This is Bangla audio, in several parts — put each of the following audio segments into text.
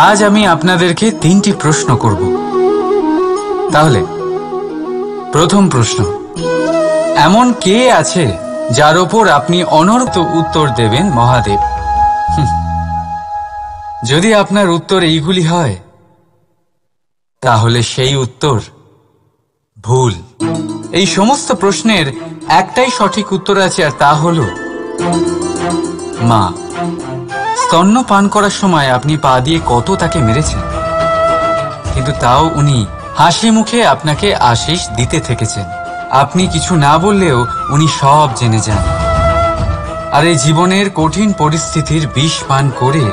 আজ আমি আপনাদেরকে 3টি প্রশ্ন করব। তাহলে প্রথম প্রশ্ন, এমন কে আছে যার ওপর আপনি অনর্থ উত্তর দেবেন মহাদেব? যদি আপনার উত্তর এইগুলি হয় তাহলে সেই উত্তর ভুল। এই সমস্ত প্রশ্নের একটাই সঠিক উত্তর আছে, আর তা হলো মা। স্তন্য পান করার সময় আপনি পা দিয়ে কত তাকে মেরেছেন, কিন্তু তাও উনি হাসি মুখে আপনাকে আশীষ দিতে থেকেছেন। আপনি কিছু না বললেও উনি সব জেনে যান, আর এই জীবনের কঠিন পরিস্থিতির বিষ পান করে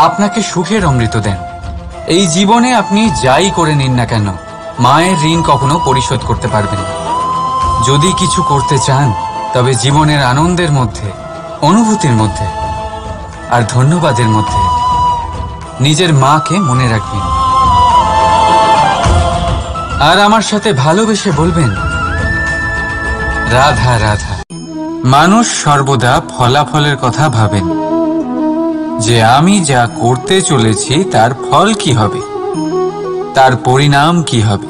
আপনাকে সুখের অমৃত দেন। এই জীবনে আপনি যাই করে নিন না কেন, মায়ের ঋণ কখনো পরিশোধ করতে পারবেন না। যদি কিছু করতে চান তবে জীবনের আনন্দের মধ্যে, অনুভূতির মধ্যে আর ধন্যবাদের মধ্যে নিজের মাকে মনে রাখবেন, আর আমার সাথে ভালোবেসে বলবেন রাধা রাধা। মানুষ সর্বদা ফলাফলের কথা ভাবেন, যে আমি যা করতে চলেছি তার ফল কি হবে, তার পরিণাম কি হবে।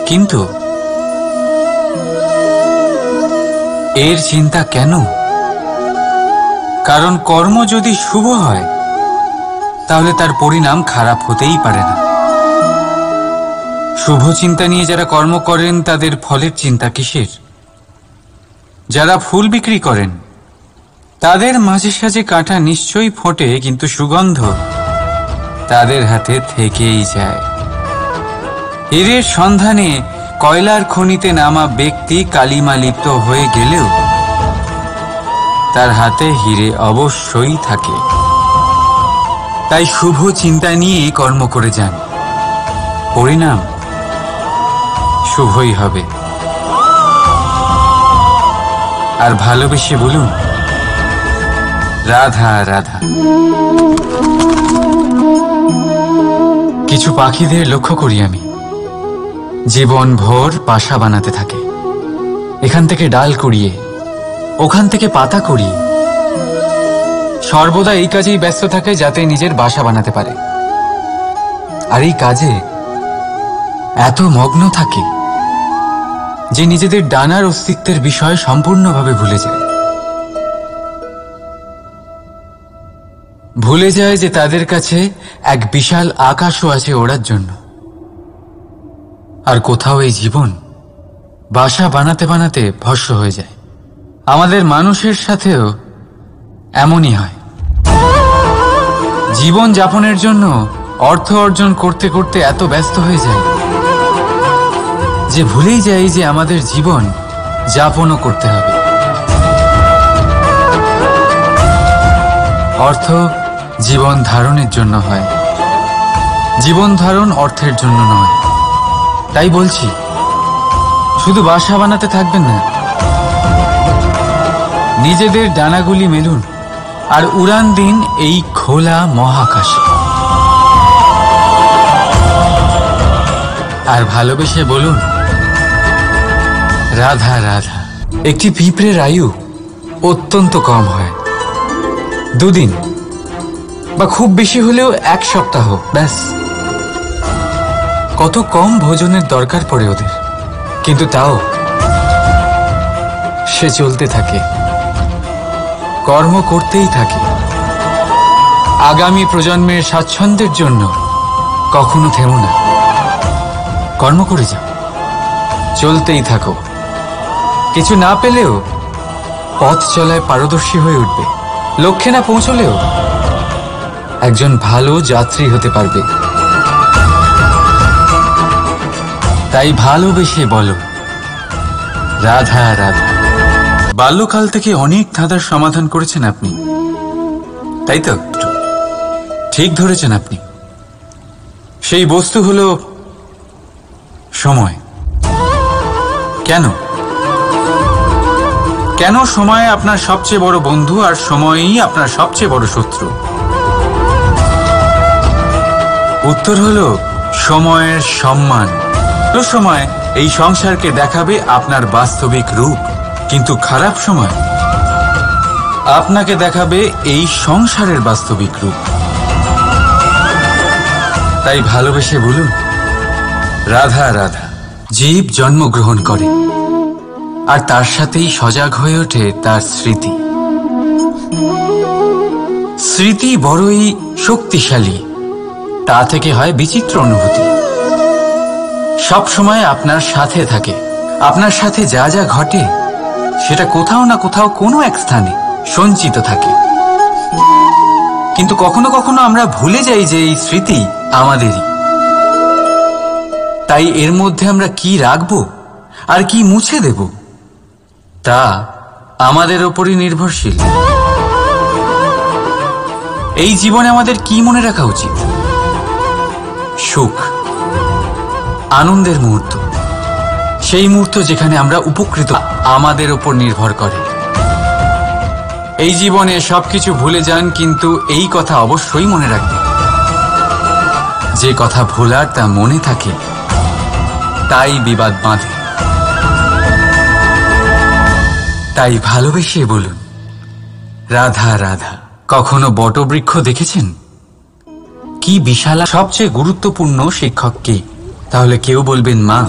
কিন্তু এর চিন্তা কেন? কারণ কর্ম যদি শুভ হয় তাহলে তার পরিণাম খারাপ হতেই পারে না। শুভ চিন্তা নিয়ে যারা কর্ম করেন তাদের ফলের চিন্তা কিসের? যারা ফুল বিক্রি করেন তাদের মাঝে সাঝে কাঁটা নিশ্চয়ই ফোটে, কিন্তু সুগন্ধ তাদের হাতে থেকেই যায়। হীরের সন্ধানে কয়লার খনিতে নামা ব্যক্তি কালিমা লিপ্ত হয়ে গেলেও তার হাতে হীরে অবশ্যই থাকে। তাই শুভ চিন্তা নিয়ে কর্ম করে যান, পরিণাম শুভই হবে। আর ভালোবেসে বলুন রাধা রাধা। কিছু পাখিদের লক্ষ্য করি আমি, জীবন ভোর বাসা বানাতে থাকে। এখান থেকে ডাল কুড়িয়ে, ওখান থেকে পাতা কুড়িয়ে, সর্বদা এই কাজেই ব্যস্ত থাকে যাতে নিজের বাসা বানাতে পারে। আর এই কাজে এত মগ্ন থাকে যে নিজেদের ডানার অস্তিত্বের বিষয় সম্পূর্ণভাবে ভুলে যায়। ভুলে যায় যে তাদের কাছে এক বিশাল আকাশও আছে ওড়ার জন্য। আর কোথাও এই জীবন বাসা বানাতে বানাতে ভস্ম হয়ে যায়। আমাদের মানুষের সাথেও এমনই হয়। জীবন যাপনের জন্য অর্থ অর্জন করতে করতে এত ব্যস্ত হয়ে যায় যে ভুলেই যাই যে আমাদের জীবন যাপনও করতে হবে। অর্থ জীবন ধারণের জন্য হয়, জীবন ধারণ অর্থের জন্য নয়। তাই বলছি, শুধু বাসা বানাতে থাকবেন না, নিজেদের ডানাগুলি মেলুন আর উড়ান দিন এই খোলা মহাকাশে। আর ভালোবেসে বলুন রাধা রাধা। একটি পিঁপড়ের আয়ু অত্যন্ত কম হয়, 2 দিন বা খুব বেশি হলেও 1 সপ্তাহ, ব্যাস। কত কম ভোজনের দরকার পড়ে ওদের, কিন্তু তাও সে চলতে থাকে, কর্ম করতেই থাকে। আগামী প্রজন্মের স্বাচ্ছন্দ্যের জন্য কখনো থেমো না, কর্ম করে যাও, চলতেই থাকো। কিছু না পেলেও পথ চলায় পারদর্শী হয়ে উঠবে। লক্ষ্যে না পৌঁছলেও একজন ভালো যাত্রী হতে পারবে। তাই ভালোবেসে বলো রাধা রাধা। বাল্যকাল থেকে অনেক ধাঁধার সমাধান করেছেন আপনি, তাই তো? ঠিক ধরেছেন আপনি। সেই বস্তু হলো সময়। কেন কেন সময় আপনার সবচেয়ে বড় বন্ধু আর সময়ই আপনার সবচেয়ে বড় শত্রু? উত্তর হলো সময়ের সম্মান। সময় এই সংসারকে দেখাবে আপনার বাস্তবিক রূপ, কিন্তু খারাপ সময় আপনাকে দেখাবে এই সংসারের বাস্তবিক রূপ। তাই ভালোবেসে বলুন, রাধা রাধা। জীব জন্মগ্রহণ করে, আর তার সাথেই সজাগ হয়ে ওঠে তার স্মৃতি। স্মৃতি বড়ই শক্তিশালী, তা থেকে হয় বিচিত্র অনুভূতি। সব সময় আপনার সাথে থাকে, আপনার সাথে যা যা ঘটে সেটা কোথাও না কোথাও কোনো এক স্থানে সঞ্চিত থাকে। কিন্তু কখনো কখনো আমরা ভুলে যাই যে এই স্মৃতি আমাদেরই। তাই এর মধ্যে আমরা কি রাখবো আর কি মুছে দেব তা আমাদের ওপরই নির্ভরশীল। এই জীবনে আমাদের কি মনে রাখা উচিত? সুখ, আনন্দের মুহূর্ত, সেই মুহূর্ত যেখানে আমরা উপকৃত, আমাদের ওপর নির্ভর করে। এই জীবনে সবকিছু ভুলে যান, কিন্তু এই কথা অবশ্যই মনে রাখবেন, যে কথা ভোলার তা মনে থাকে তাই বিবাদ বাঁধে। তাই ভালোবেসে বলুন, রাধা রাধা। কখনো বটবৃক্ষ দেখেছেন? কি বিশাল! সবচেয়ে গুরুত্বপূর্ণ শিক্ষক কে? তাহলে কেউ বলবেন মা।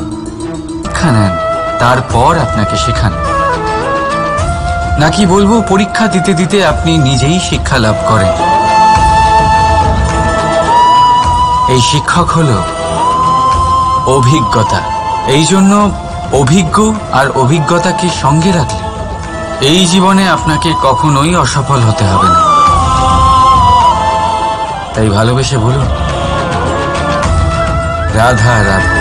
শিক্ষা নেন, তারপর আপনাকে শেখান। নাকি বলবো পরীক্ষা দিতে দিতে আপনি নিজেই শিক্ষা লাভ করেন? এই শিক্ষক হলো অভিজ্ঞতা। এই জন্য অভিজ্ঞ আর অভিজ্ঞতাকে সঙ্গে রাখলে এই জীবনে আপনাকে কখনোই অসফল হতে হবে না। তাই ভালোবেসে বলুন, রাধা রাধা।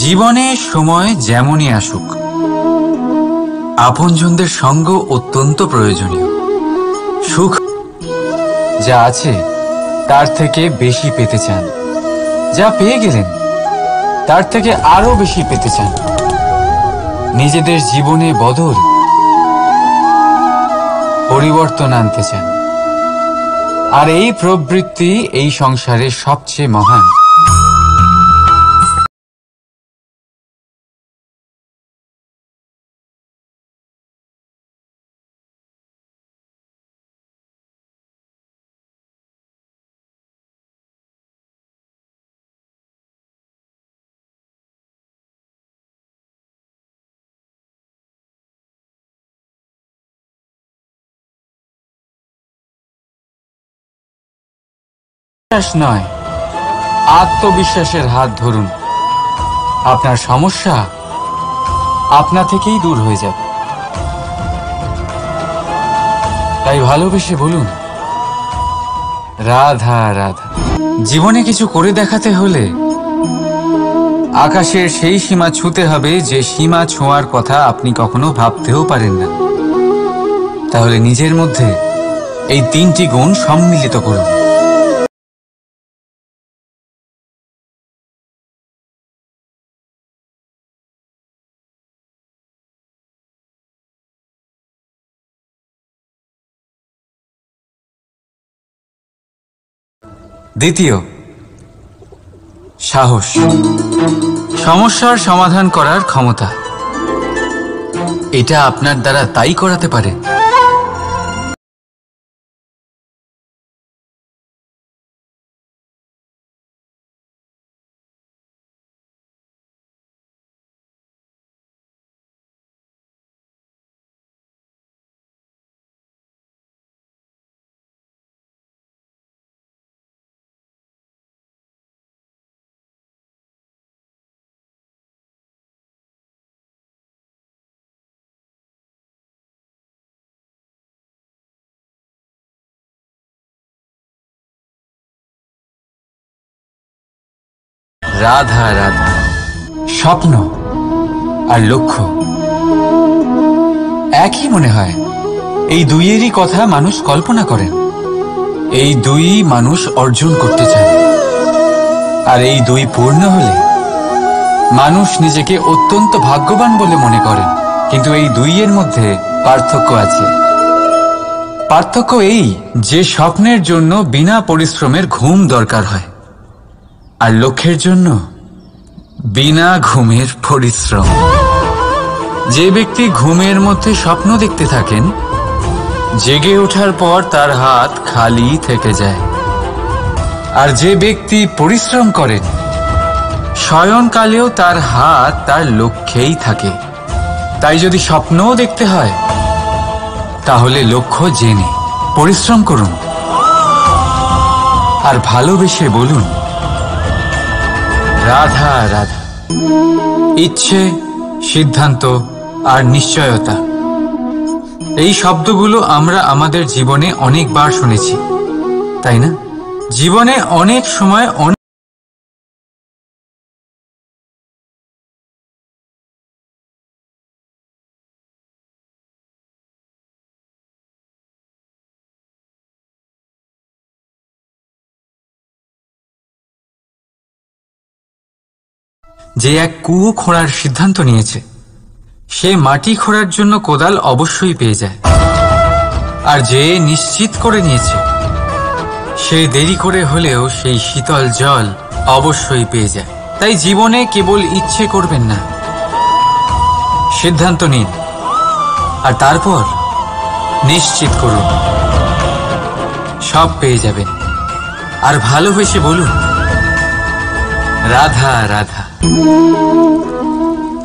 জীবনে সময় যেমনই আসুক, আপনজনদের সঙ্গ অত্যন্ত প্রয়োজনীয়। সুখ যা আছে তার থেকে বেশি পেতে চান, যা পেয়ে গেলেন তার থেকে আরো বেশি পেতে চান। নিজেদের জীবনে বদল, পরিবর্তন আনতে চান। আর এই প্রবৃত্তি এই সংসারের সবচেয়ে মহান। বিশ্বাস নয়, আত্মবিশ্বাসের হাত ধরুন। আপনার সমস্যা আপনা থেকেই দূর হয়ে যাবে। তাই ভালোবেসে বলুন, রাধা রাধা। জীবনে কিছু করে দেখাতে হলে আকাশের সেই সীমা ছুঁতে হবে যে সীমা ছোঁয়ার কথা আপনি কখনো ভাবতেও পারেন না। তাহলে নিজের মধ্যে এই তিনটি গুণ সম্মিলিত করুন। দ্বিতীয়, সাহস। সমস্যার সমাধান করার ক্ষমতা, এটা আপনার দ্বারা তাই করাতে পারে রাধা রাধা। স্বপ্ন আর লক্ষ্য একই মনে হয়। এই দুইয়েরই কথা মানুষ কল্পনা করেন। এই দুই মানুষ অর্জন করতে চান। আর এই দুই পূর্ণ হলে মানুষ নিজেকে অত্যন্ত ভাগ্যবান বলে মনে করেন। কিন্তু এই দুইয়ের মধ্যে পার্থক্য আছে। পার্থক্য এই যে স্বপ্নের জন্য বিনা পরিশ্রমের ঘুম দরকার হয়, আর লক্ষ্যের জন্য বিনা ঘুমের পরিশ্রম। যে ব্যক্তি ঘুমের মধ্যে স্বপ্ন দেখতে থাকেন, জেগে ওঠার পর তার হাত খালি থেকে যায়। আর যে ব্যক্তি পরিশ্রম করেন শয়নকালেও তার হাত তার লক্ষ্যেই থাকে। তাই যদি স্বপ্নও দেখতে হয় তাহলে লক্ষ্য জেনে পরিশ্রম করুন আর ভালোবেসে বলুন, রাধা রাধা। ইচ্ছে, সিদ্ধান্ত আর নিশ্চয়তা, এই শব্দগুলো আমরা আমাদের জীবনে অনেকবার শুনেছি, তাই না? জীবনে অনেক সময় যে এক কুয়ো খোঁড়ার সিদ্ধান্ত নিয়েছে সে মাটি খোঁড়ার জন্য কোদাল অবশ্যই পেয়ে যায়, আর যে নিশ্চিত করে নিয়েছে সে দেরি করে হলেও সেই শীতল জল অবশ্যই পেয়ে যায়। তাই জীবনে কেবল ইচ্ছে করবেন না, সিদ্ধান্ত নিন আর তারপর নিশ্চিত করুন, সব পেয়ে যাবেন। আর ভালোবেসে বলুন, রাধা রাধা।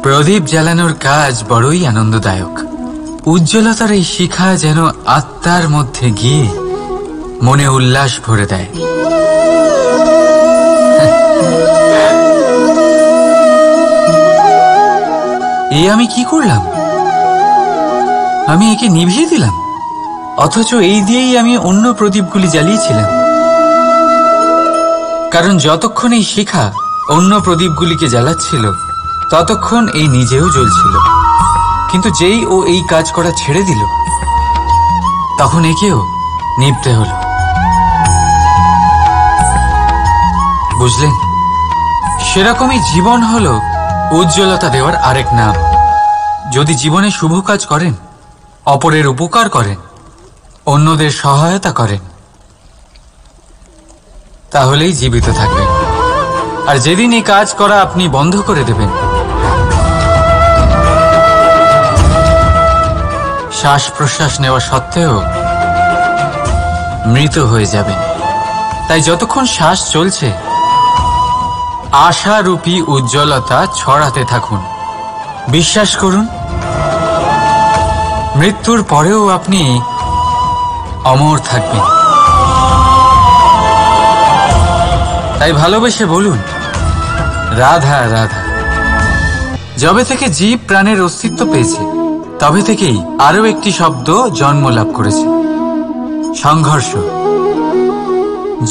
প্রদীপ জ্বালানোর কাজ বড়ই আনন্দদায়ক। উজ্জ্বলতার এই শিখা যেন আত্মার মধ্যে গিয়ে মনে উল্লাস ভরে দেয়। আমি কি করলাম? আমি একে নিভিয়ে দিলাম, অথচ এই দিয়েই আমি অন্য প্রদীপগুলি জ্বালিয়েছিলাম। কারণ যতক্ষণ এই শিখা অন্য প্রদীপগুলিকে জ্বালাচ্ছিল ততক্ষণ এই নিজেও জ্বলছিল, কিন্তু যেই ও এই কাজ করা ছেড়ে দিল তখন একেও নিভতে হলো। বুঝলেন? সেরকমই জীবন হলো উজ্জ্বলতা দেওয়ার আরেক নাম। যদি জীবনে শুভ কাজ করেন, অপরের উপকার করেন, অন্যদের সহায়তা করেন, তাহলেই জীবিত থাকবেন। আর যেদিন এই কাজ করা আপনি বন্ধ করে দেবেন, শ্বাস প্রশ্বাস নেওয়া সত্ত্বেও মৃত হয়ে যাবেন। তাই যতক্ষণ শ্বাস চলছে আশারূপী উজ্জ্বলতা ছড়াতে থাকুন। বিশ্বাস করুন, মৃত্যুর পরেও আপনি অমর থাকবেন। তাই ভালোবেসে বলুন, রাধা রাধা। যবে থেকে জীব প্রাণের অস্তিত্ব পেয়েছে তবে থেকেই আরো একটি শব্দ জন্ম লাভ করেছে, সংঘর্ষ।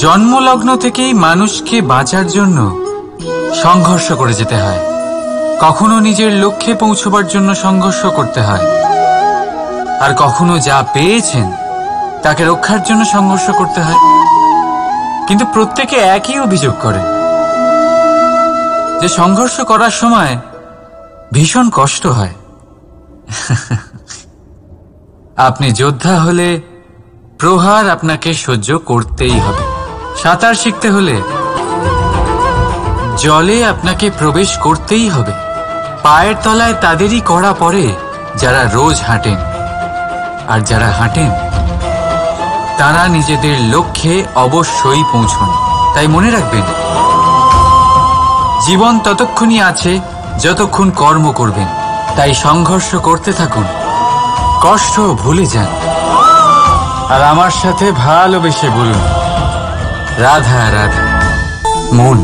জন্মলগ্ন থেকেই মানুষকে বাঁচার জন্য সংঘর্ষ করে যেতে হয়। কখনো নিজের লক্ষ্যে পৌঁছবার জন্য সংঘর্ষ করতে হয়, আর কখনো যা পেয়েছেন তাকে রক্ষার জন্য সংঘর্ষ করতে হয়। কিন্তু প্রত্যেকে একই অভিযোগ করে যে সংঘর্ষ করার সময় ভীষণ কষ্ট হয়। আপনি যোদ্ধা হলে প্রহার আপনাকে সহ্য করতেই হবে। সাঁতার শিখতে হলে জলে আপনাকে প্রবেশ করতেই হবে। পায়ের তলায় তাদেরই কড়া পড়ে যারা রোজ হাঁটেন, আর যারা হাঁটেন তারা নিজেদের লক্ষ্যে অবশ্যই পৌঁছন। তাই মনে রাখবেন, জীবন ততক্ষণই আছে যতক্ষণ কর্ম করবেন। তাই সংঘর্ষ করতে থাকুন, কষ্ট ভুলে যান, আর আমার সাথে ভালোবেসে বলুন, রাধা রাধা। মন,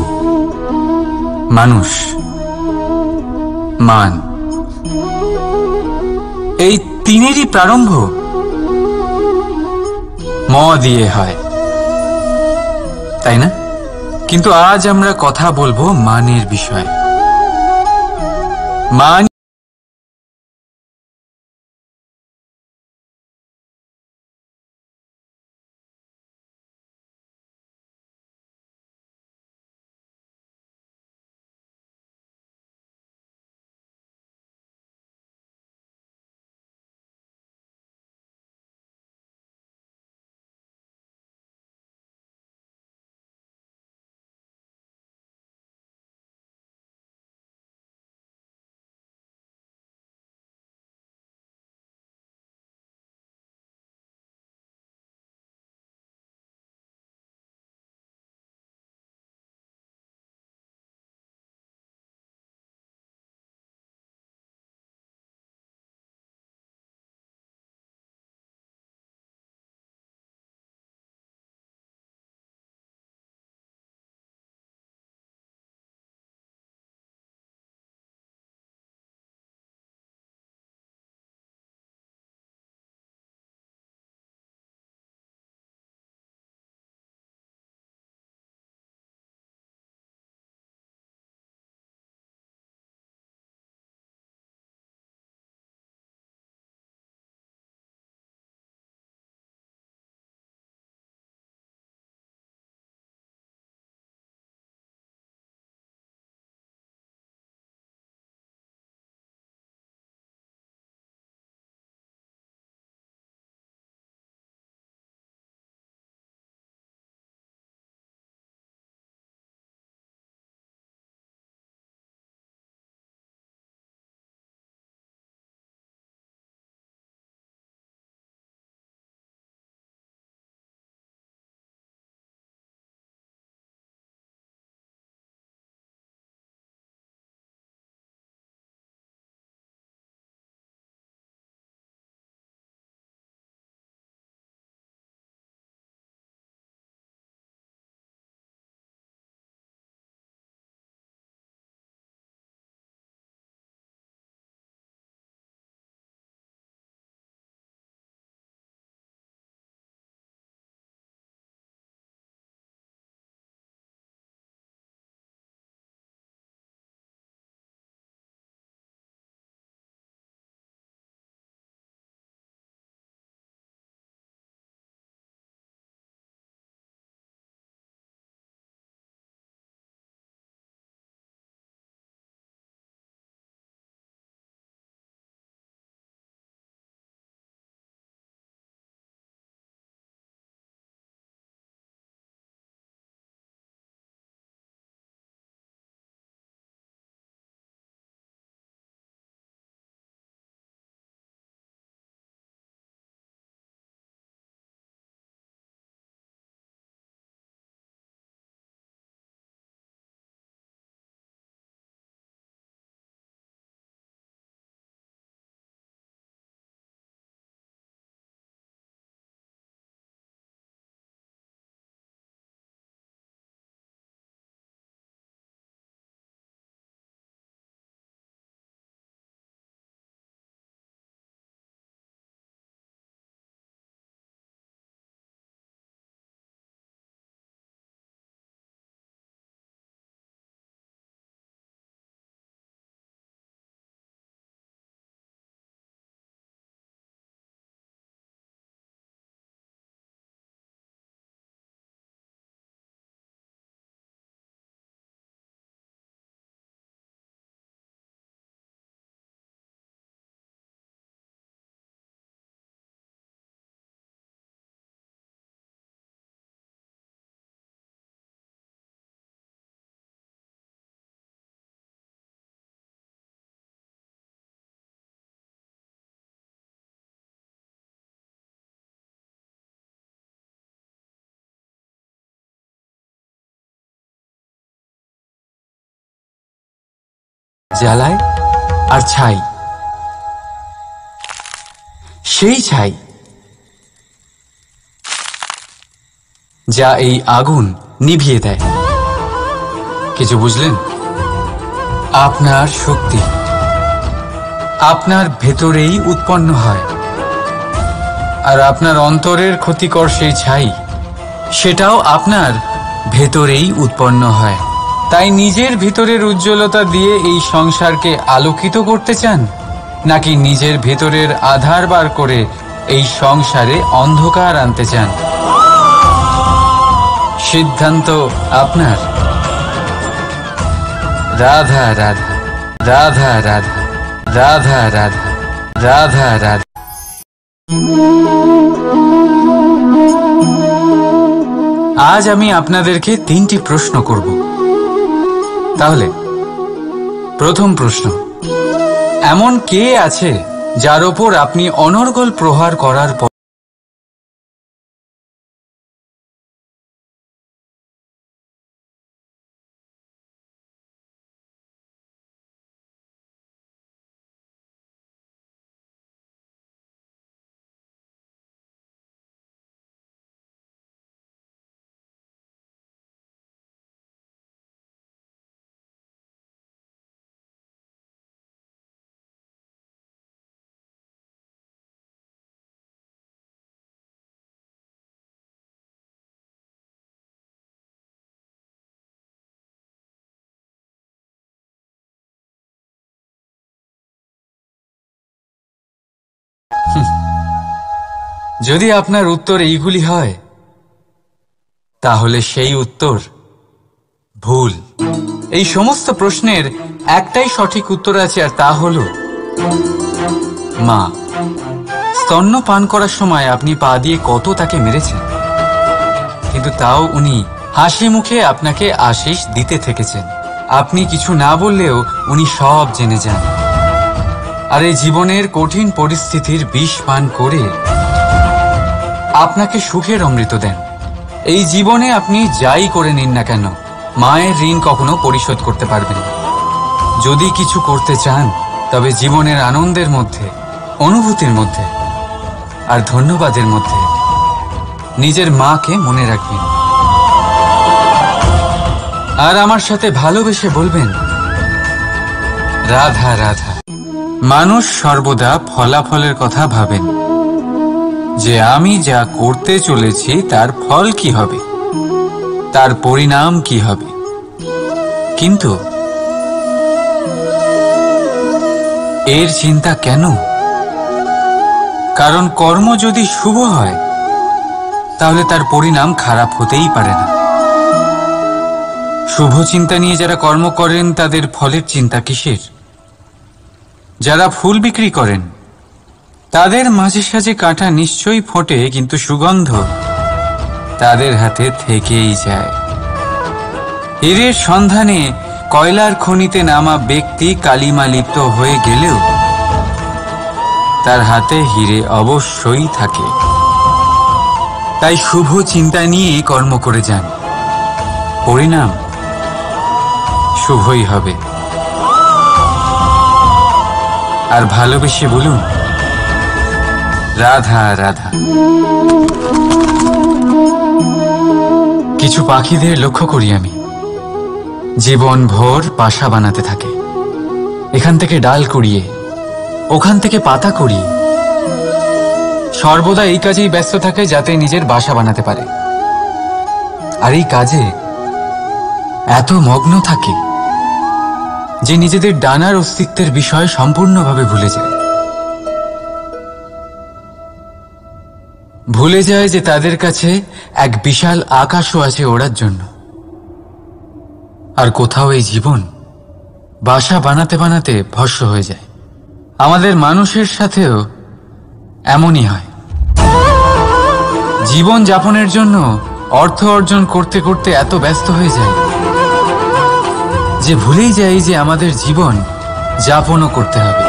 মানুষ, মান, এই তিনেরই প্রারম্ভ ম দিয়ে হয়, তাই না? কিন্তু আজ আমরা কথা বলবো মানের বিষয়ে। মান জ্বালায় আর ছাই, সেই ছাই যা এই আগুন নিভিয়ে দেয়। কিছু বুঝলেন? আপনার শক্তি আপনার ভেতরেই উৎপন্ন হয়, আর আপনার অন্তরের ক্ষতিকর সেই ছাই সেটাও আপনার ভেতরেই উৎপন্ন হয়। তাই নিজের ভিতরের উজ্জ্বলতা দিয়ে এই সংসারকে আলোকিত করতে চান, নাকি নিজের ভেতরের আধার বার করে এই সংসারে অন্ধকার আনতে চান? সিদ্ধান্ত আপনার। রাধা রাধা, রাধা রাধা, রাধা রাধা, রাধা রাধা। আজ আমি আপনাদেরকে 3টি প্রশ্ন করব। তাহলে প্রথম প্রশ্ন, এমন কে আছে যার ওপর আপনি অনর্গল প্রহার করার পর যদি আপনার উত্তর এইগুলি হয়, তাহলে সেই উত্তর ভুল। এই সমস্ত প্রশ্নের একটাই সঠিক উত্তর আছে, আর তা হল মা। স্তন্য পান করার সময় আপনি পা দিয়ে কত তাকে মেরেছেন, কিন্তু তাও উনি হাসি মুখে আপনাকে আশিস দিতে থেকেছেন। আপনি কিছু না বললেও উনি সব জেনে যান, আর এই জীবনের কঠিন পরিস্থিতির বিষ পান করে আপনাকে সুখের অমৃত দেন। এই জীবনে আপনি যাই করে নিন না কেন, মায়ের ঋণ কখনো পরিশোধ করতে পারবেন না। যদি কিছু করতে চান, তবে জীবনের আনন্দের মধ্যে, অনুভূতির মধ্যে আর ধন্যবাদের মধ্যে নিজের মাকে মনে রাখবেন, আর আমার সাথে ভালোবেসে বলবেন, রাধা রাধা। মানুষ সর্বদা ফলাফলের কথা ভাবেন, যে আমি যা করতে চলেছি তার ফল কি হবে, তার পরিণাম কি হবে। কিন্তু এর চিন্তা কেন? কারণ কর্ম যদি শুভ হয়, তাহলে তার পরিণাম খারাপ হতেই পারে না। শুভ চিন্তা নিয়ে যারা কর্ম করেন, তাদের ফলের চিন্তা কিসের? যারা ফুল বিক্রি করেন, তাদের মাঝে সাঝে কাঁটা নিশ্চয়ই ফোটে, কিন্তু সুগন্ধ তাদের হাতে থেকেই যায়। হীরের সন্ধানে কয়লার খনিতে নামা ব্যক্তি কালিমা লিপ্ত হয়ে গেলেও তার হাতে হীরে অবশ্যই থাকে। তাই শুভ চিন্তা নিয়ে কর্ম করে যান, পরিণাম শুভই হবে। আর ভালোবেসে বলুন, রাধা রাধা। কিছু পাখিদের লক্ষ্য করি আমি, জীবন ভোর বাসা বানাতে থাকে। এখান থেকে ডাল কুড়িয়ে, ওখান থেকে পাতা কুড়িয়ে, সর্বদা এই কাজেই ব্যস্ত থাকে যাতে নিজের বাসা বানাতে পারে। আর এই কাজে এত মগ্ন থাকে যে নিজেদের ডানার অস্তিত্বের বিষয় সম্পূর্ণভাবে ভুলে যায়। ভুলে যায় যে তাদের কাছে এক বিশাল আকাশও আছে ওড়ার জন্য। আর কোথাও এই জীবন বাসা বানাতে বানাতে ভস্ম হয়ে যায়। আমাদের মানুষের সাথেও এমনই হয়। জীবন যাপনের জন্য অর্থ অর্জন করতে করতে এত ব্যস্ত হয়ে যায় যে ভুলেই যাই যে আমাদের জীবন যাপনও করতে হবে।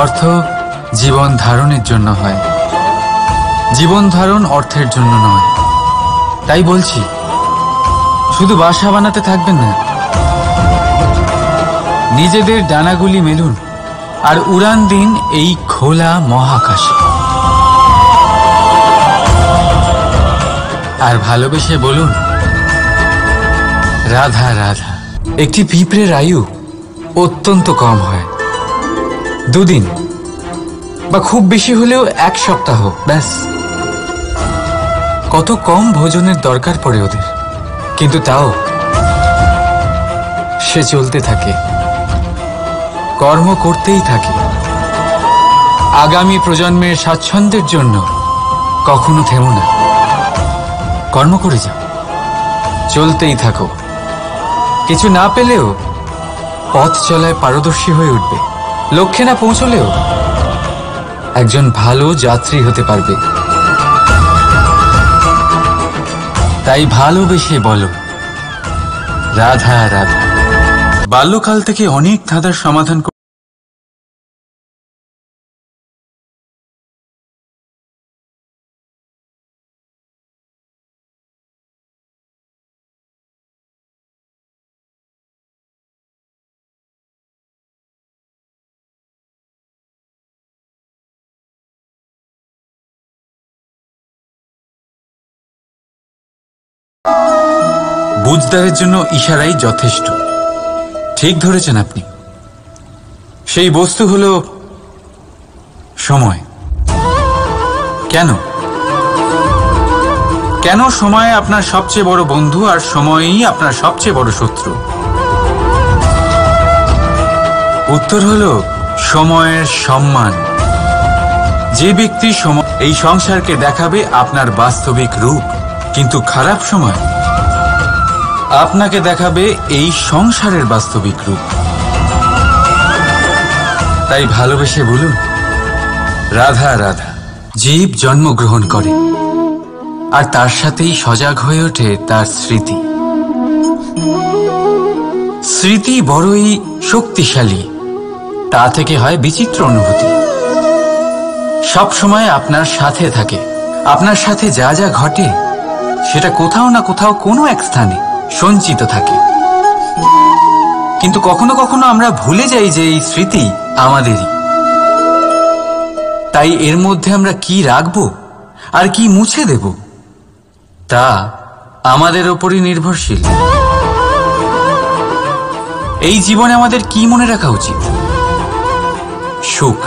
অর্থ জীবন ধারণের জন্য হয়, জীবন ধারণ অর্থের জন্য নয়। তাই বলছি, শুধু বাসা বানাতে থাকবেন না, নিজেদের ডানাগুলি মেলুন আর উড়ান দিন এই খোলা মহাকাশে। আর ভালোবেসে বলুন, রাধা রাধা। একটি পিঁপড়ের আয়ু অত্যন্ত কম হয়, 2 দিন বা খুব বেশি হলেও 1 সপ্তাহ, ব্যাস। কত কম ভোজনের দরকার পড়ে ওদের, কিন্তু তাও সে চলতে থাকে, কর্ম করতেই থাকে। আগামী প্রজন্মের স্বাচ্ছন্দ্যের জন্য কখনো থেমো না, কর্ম করে যাও, চলতেই থাকো। কিছু না পেলেও পথ চলায় পারদর্শী হয়ে উঠবে, লক্ষ্যে না পৌঁছলেও একজন ভালো যাত্রী হতে পারবে। তাই ভালোবেসে বলো, রাধা রাধা। বাল্যকাল থেকে অনেক ধাঁধার সমাধান বুঝদারের জন্য ইশারাই যথেষ্ট। ঠিক ধরেছেন আপনি, সেই বস্তু হল সময়। কেন কেন সময় আপনার সবচেয়ে বড় বন্ধু আর সময়ই আপনার সবচেয়ে বড় শত্রু? উত্তর হল সময়ের সম্মান। যে ব্যক্তি সময় এই সংসারকে দেখাবে আপনার বাস্তবিক রূপ, কিন্তু খারাপ সময় আপনাকে দেখাবে এই সংসারের বাস্তবিক রূপ। তাই ভালোবেসে বলুন, রাধা রাধা। জীব জন্মগ্রহণ করে আর তার সাথেই সজাগ হয়ে ওঠে তার স্মৃতি। স্মৃতি বড়ই শক্তিশালী, তা থেকে হয় বিচিত্র অনুভূতি। সব সময় আপনার সাথে থাকে, আপনার সাথে যা যা ঘটে সেটা কোথাও না কোথাও কোনো এক স্থানে সঞ্চিত থাকে। কিন্তু কখনো কখনো আমরা ভুলে যাই যে এই স্মৃতি আমাদেরই। তাই এর মধ্যে আমরা কি রাখবো আর কি মুছে দেব তা আমাদের ওপরই নির্ভরশীল। এই জীবনে আমাদের কি মনে রাখা উচিত? সুখ,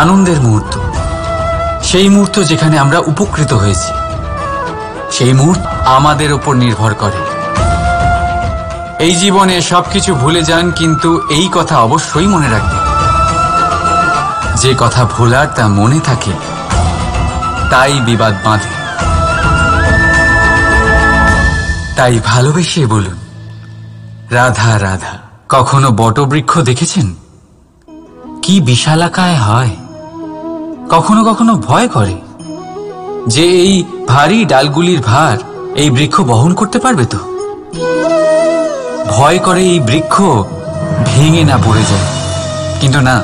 আনন্দের মুহূর্ত, সেই মুহূর্ত যেখানে আমরা উপকৃত হয়েছি, সেই মুহূর্ত আমাদের ওপর নির্ভর করে। এই জীবনে সবকিছু ভুলে যান, কিন্তু এই কথা অবশ্যই মনে রাখবেন, যে কথা ভোলার তা মনে থাকে তাই বিবাদ বাঁধে। তাই ভালোবেসে বলুন, রাধা রাধা। কখনো বটবৃক্ষ দেখেছেন? কি বিশালাকায় হয়। কখনো কখনো ভয় করে যে এই ভারী ডালগুলির ভার এই বৃক্ষ বহন করতে পারবে তো। ভয় করে এই বৃক্ষ ভেঙে না পড়ে যায়। কিন্তু না,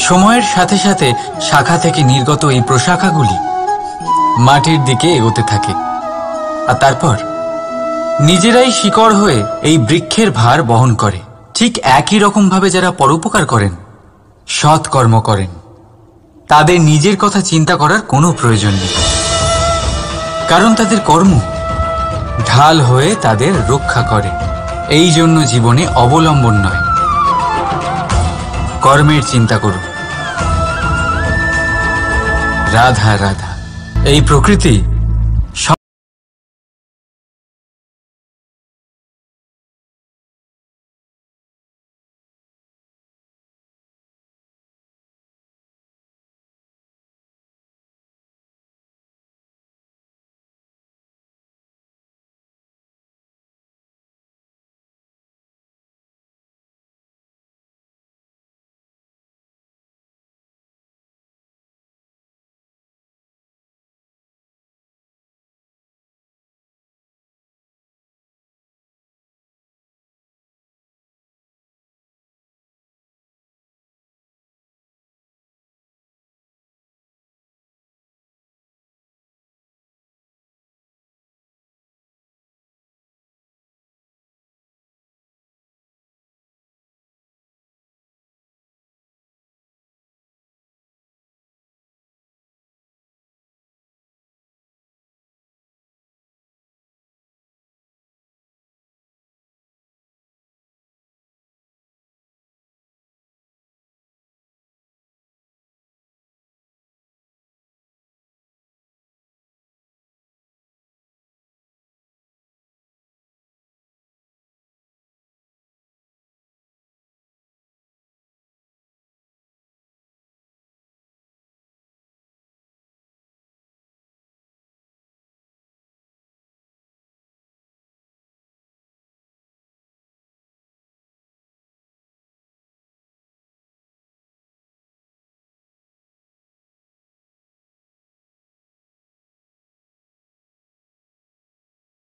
সময়ের সাথে সাথে শাখা থেকে নির্গত এই প্রশাখাগুলি মাটির দিকে এগোতে থাকে, আর তারপর নিজেরাই শিকড় হয়ে এই বৃক্ষের ভার বহন করে। ঠিক একই রকম ভাবে যারা পরোপকার করেন, সৎ কর্ম করেন, তাদের নিজের কথা চিন্তা করার কোনো প্রয়োজন নেই, কারণ তাদের কর্ম ঢাল হয়ে তাদের রক্ষা করে। এই জন্য জীবনে অবলম্বন নয়, কর্মের চিন্তা করুন। রাধা রাধা। এই প্রকৃতি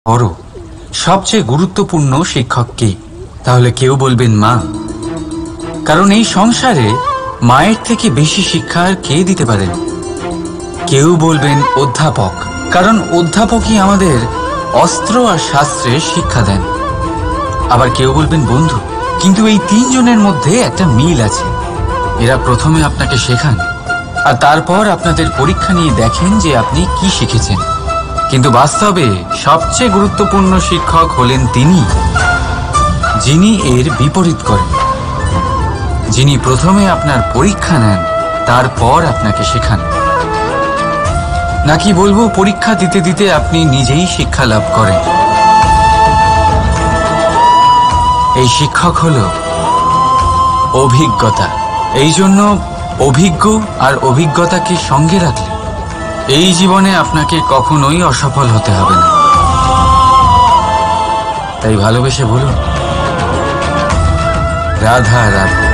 বড় সবচেয়ে গুরুত্বপূর্ণ শিক্ষক কে? তাহলে কেউ বলবেন মা, কারণ এই সংসারে মায়ের থেকে বেশি শিক্ষা আর কে দিতে পারেন। কেউ বলবেন অধ্যাপক, কারণ অধ্যাপকই আমাদের অস্ত্র আর শাস্ত্রের শিক্ষা দেন। আবার কেউ বলবেন বন্ধু, কিন্তু এই তিনজনের মধ্যে একটা মিল আছে। এরা প্রথমে আপনাকে শেখান আর তারপর আপনাদের পরীক্ষা নিয়ে দেখেন যে আপনি কি শিখেছেন। কিন্তু বাস্তবে সবচেয়ে গুরুত্বপূর্ণ শিক্ষক হলেন তিনি, যিনি এর বিপরীত করেন, যিনি প্রথমে আপনার পরীক্ষা নেন তারপর আপনাকে শেখান। নাকি বলবো পরীক্ষা দিতে দিতে আপনি নিজেই শিক্ষা লাভ করেন। এই শিক্ষক হলো অভিজ্ঞতা। এই জন্য অভিজ্ঞ আর অভিজ্ঞতাকে সঙ্গে রাখলে এই জীবনে আপনাকে কখনোই অসফল হতে হবে না। তাই ভালোবেসে বলুন, রাধা রাধা।